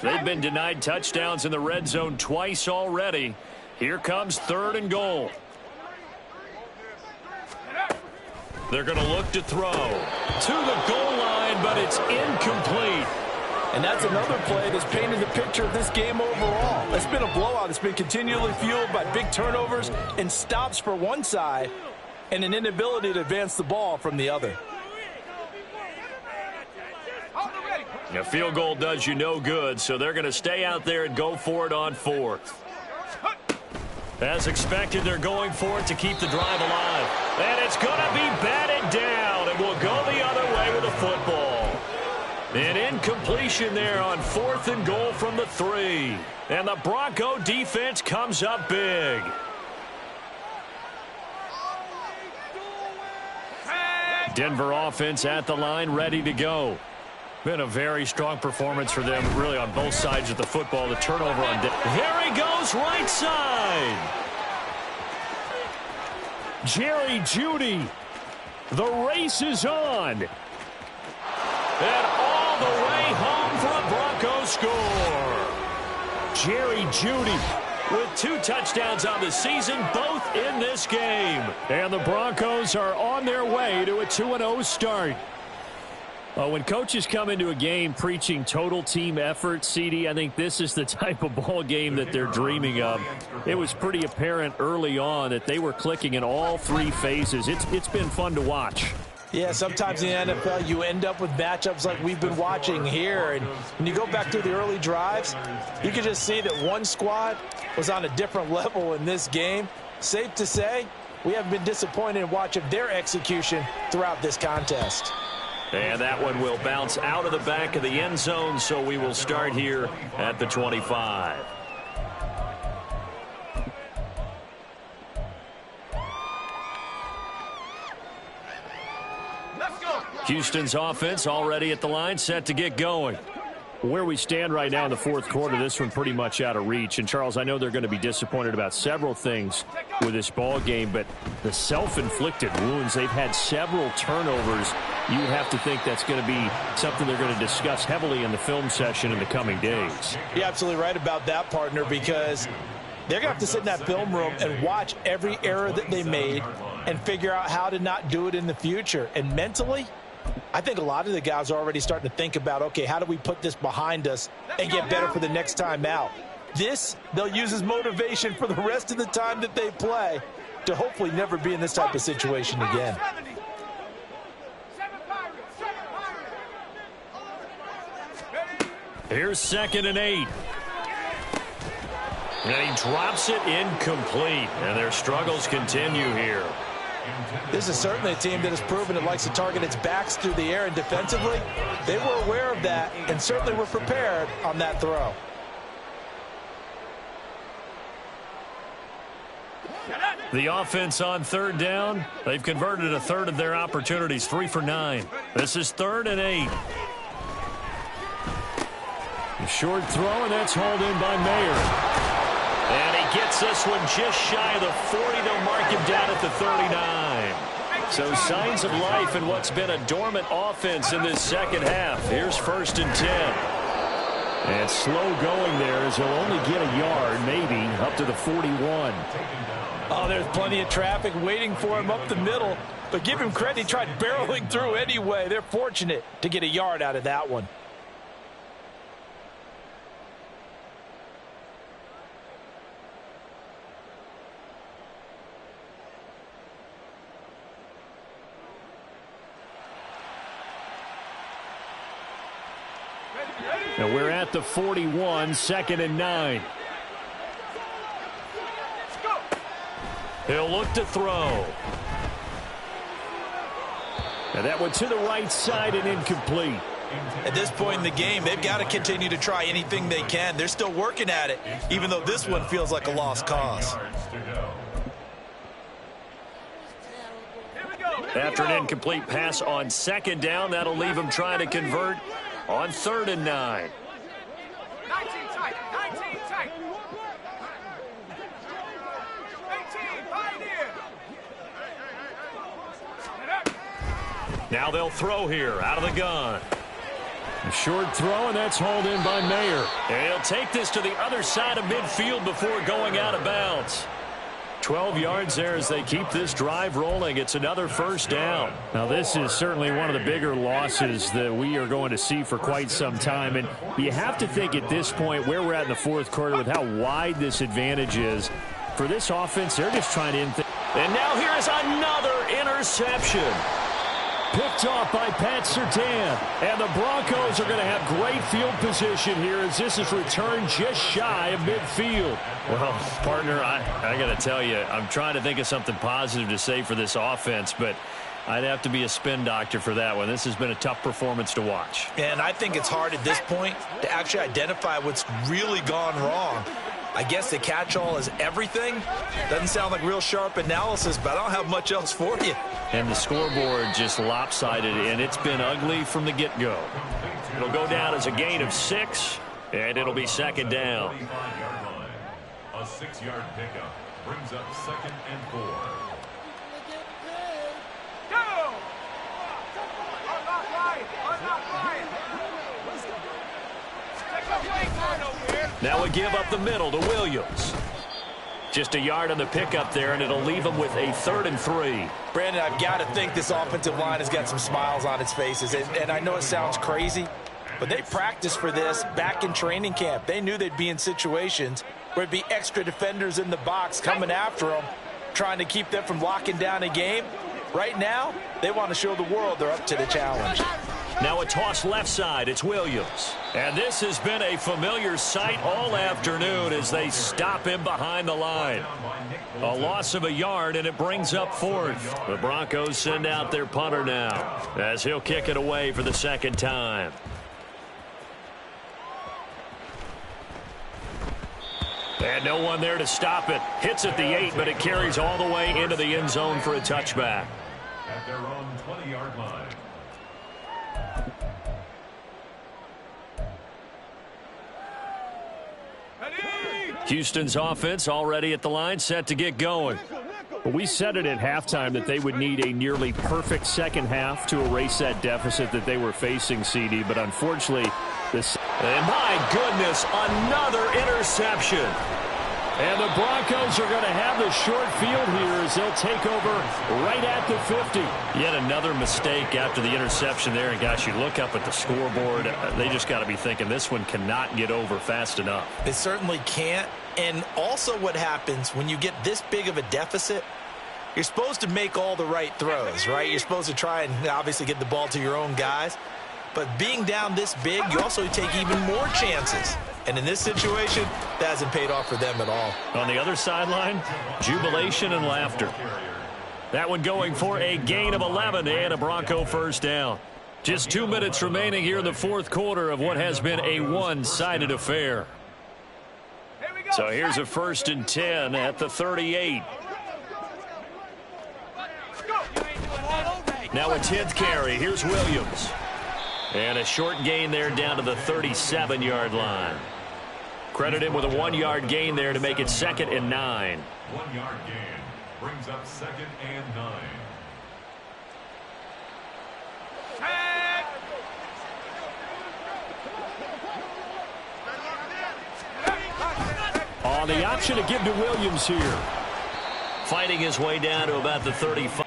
They've been denied touchdowns in the red zone twice already. Here comes 3rd and goal. They're going to look to throw. To the goal line, but it's incomplete. And that's another play that's painted the picture of this game overall. It's been a blowout. It's been continually fueled by big turnovers and stops for one side and an inability to advance the ball from the other. A field goal does you no good, so they're going to stay out there and go for it on fourth. As expected, they're going for it to keep the drive alive. And it's going to be batted down, and we'll go the other way with a football. An incompletion there on 4th and goal from the 3. And the Bronco defense comes up big. Denver offense at the line, ready to go. Been a very strong performance for them, really, on both sides of the football. The turnover on Denver. Here he goes, right side. Jerry Jeudy. The race is on. And all the way home for a Bronco score. Jerry Jeudy with 2 touchdowns on the season, both in this game. And the Broncos are on their way to a 2-0 start. When coaches come into a game preaching total team effort, CD, I think this is the type of ball game that they're dreaming of. It was pretty apparent early on that they were clicking in all 3 phases. It's been fun to watch. Yeah, sometimes in the NFL you end up with matchups like we've been watching here. And when you go back through the early drives, you can just see that one squad was on a different level in this game. Safe to say, we haven't been disappointed in watching their execution throughout this contest. And that one will bounce out of the back of the end zone, so we will start here at the 25. Let's go. Houston's offense already at the line, set to get going. Where we stand right now in the 4th quarter, this one pretty much out of reach. And, Charles, I know they're going to be disappointed about several things with this ball game, but the self-inflicted wounds, they've had several turnovers. You have to think that's going to be something they're going to discuss heavily in the film session in the coming days. You're absolutely right about that, partner, because they're going to have to sit in that film room and watch every error that they made and figure out how to not do it in the future. And mentally, I think a lot of the guys are already starting to think about, okay, how do we put this behind us and get better for the next time out? This, they'll use as motivation for the rest of the time that they play to hopefully never be in this type of situation again. Here's 2nd and 8. And he drops it incomplete. And their struggles continue here. This is certainly a team that has proven it likes to target its backs through the air, and defensively, they were aware of that and certainly were prepared on that throw. The offense on 3rd down, they've converted a third of their opportunities, 3 for 9. This is 3rd and 8. A short throw, and that's hauled in by Mayer. And he gets this one just shy of the 40. They'll mark him down at the 39. So signs of life in what's been a dormant offense in this second half. Here's 1st and 10. And slow going there as he'll only get a yard, maybe, up to the 41. Oh, there's plenty of traffic waiting for him up the middle. But give him credit, he tried barreling through anyway. They're fortunate to get a yard out of that one. Now we're at the 41, 2nd and 9. He'll look to throw. Now that one to the right side and incomplete. At this point in the game, they've got to continue to try anything they can. They're still working at it, even though this one feels like a lost cause. After an incomplete pass on 2nd down, that'll leave him trying to convert on 3rd and 9. 19 tight. 19 tight. 18 pioneer. Now they'll throw here out of the gun. A short throw, and that's hauled in by Mayer. And he'll take this to the other side of midfield before going out of bounds. 12 yards there as they keep this drive rolling. It's another first down. Now, this is certainly one of the bigger losses that we are going to see for quite some time. And you have to think at this point where we're at in the fourth quarter with how wide this advantage is. For this offense, they're just trying to... And now here is another interception. Picked off by Pat Surtain. And the Broncos are going to have great field position here as this is returned just shy of midfield. Well, partner, I got to tell you, I'm trying to think of something positive to say for this offense, but I'd have to be a spin doctor for that one. This has been a tough performance to watch. And I think it's hard at this point to actually identify what's really gone wrong. I guess the catch-all is everything. Doesn't sound like real sharp analysis, but I don't have much else for you. And the scoreboard just lopsided, and it's been ugly from the get-go. It'll go down as a gain of 6, and it'll be second down. A 6-yard pickup brings up 2nd and 4. Go! Unlock right! Unlock right! Now we give up the middle to Williams. Just a yard on the pickup there, and it'll leave them with a 3rd and 3. Brandon, I've got to think this offensive line has got some smiles on its faces. And I know it sounds crazy, but they practiced for this back in training camp. They knew they'd be in situations where there'd be extra defenders in the box coming after them, trying to keep them from locking down a game. Right now, they want to show the world they're up to the challenge. Now a toss left side. It's Williams. And this has been a familiar sight all afternoon as they stop him behind the line. A loss of a yard, and it brings up 4th. The Broncos send out their punter now as he'll kick it away for the second time. And no one there to stop it. Hits at the 8, but it carries all the way into the end zone for a touchback. At their own 20-yard line. Houston's offense already at the line, set to get going. But we said it at halftime that they would need a nearly perfect second half to erase that deficit that they were facing, CD. But unfortunately, this... And my goodness, another interception. And the Broncos are going to have the short field here as they'll take over right at the 50. Yet another mistake after the interception there. And, gosh, you look up at the scoreboard. They just got to be thinking this one cannot get over fast enough. It certainly can't. And also what happens when you get this big of a deficit, you're supposed to make all the right throws, right? You're supposed to try and obviously get the ball to your own guys. But being down this big, you also take even more chances. And in this situation, that hasn't paid off for them at all. On the other sideline, jubilation and laughter. That one going for a gain of 11 and a Bronco first down. Just 2 minutes remaining here in the fourth quarter of what has been a one-sided affair. So here's a 1st and 10 at the 38. Now a 10th carry. Here's Williams. And a short gain there down to the 37-yard line. Credit him with a 1-yard gain there to make it 2nd and 9. 1-yard gain brings up 2nd and 9. Oh, the option to give to Williams here. Fighting his way down to about the 35.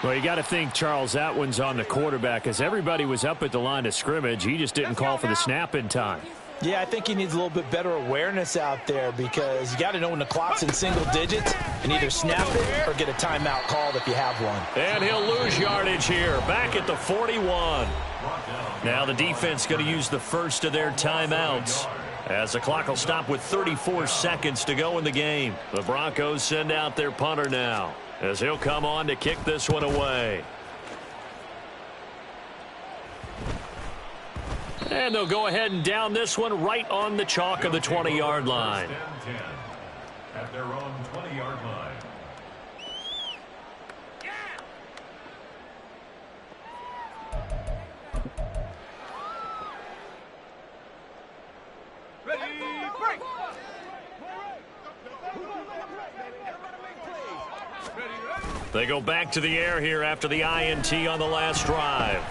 Well, you got to think, Charles, that one's on the quarterback as everybody was up at the line of scrimmage. He just didn't call for the snap in time. Yeah, I think he needs a little bit better awareness out there because you got to know when the clock's in single digits and either snap it or get a timeout called if you have one. And he'll lose yardage here, back at the 41. Now the defense going to use the first of their timeouts as the clock will stop with 34 seconds to go in the game. The Broncos send out their punter now as he'll come on to kick this one away. And they'll go ahead and down this one right on the chalk of the 20-yard line. At their own 20-yard line. Ready, break! Ready, ready! They go back to the air here after the INT on the last drive.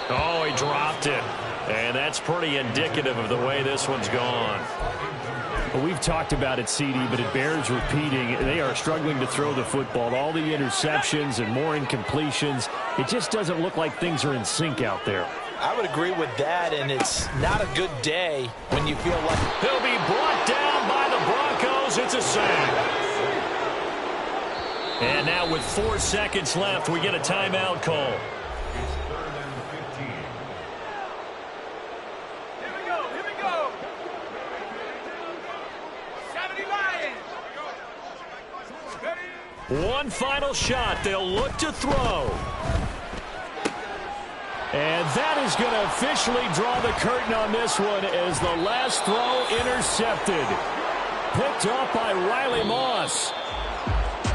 Oh, he dropped it. And that's pretty indicative of the way this one's gone. Well, we've talked about it, CD, but it bears repeating. They are struggling to throw the football. All the interceptions and more incompletions. It just doesn't look like things are in sync out there. I would agree with that, and it's not a good day when you feel like he'll be brought down by the Broncos. It's a sack. And now with 4 seconds left, we get a timeout call. One final shot. They'll look to throw. And that is going to officially draw the curtain on this one as the last throw intercepted. Picked off by Riley Moss.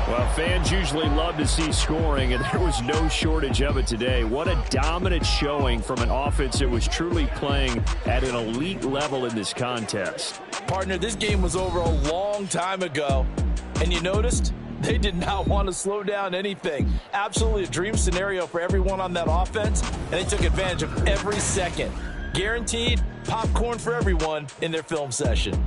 Well, fans usually love to see scoring, and there was no shortage of it today. What a dominant showing from an offense that was truly playing at an elite level in this contest. Partner, this game was over a long time ago, and you noticed they did not want to slow down anything. Absolutely a dream scenario for everyone on that offense, and they took advantage of every second. Guaranteed popcorn for everyone in their film session.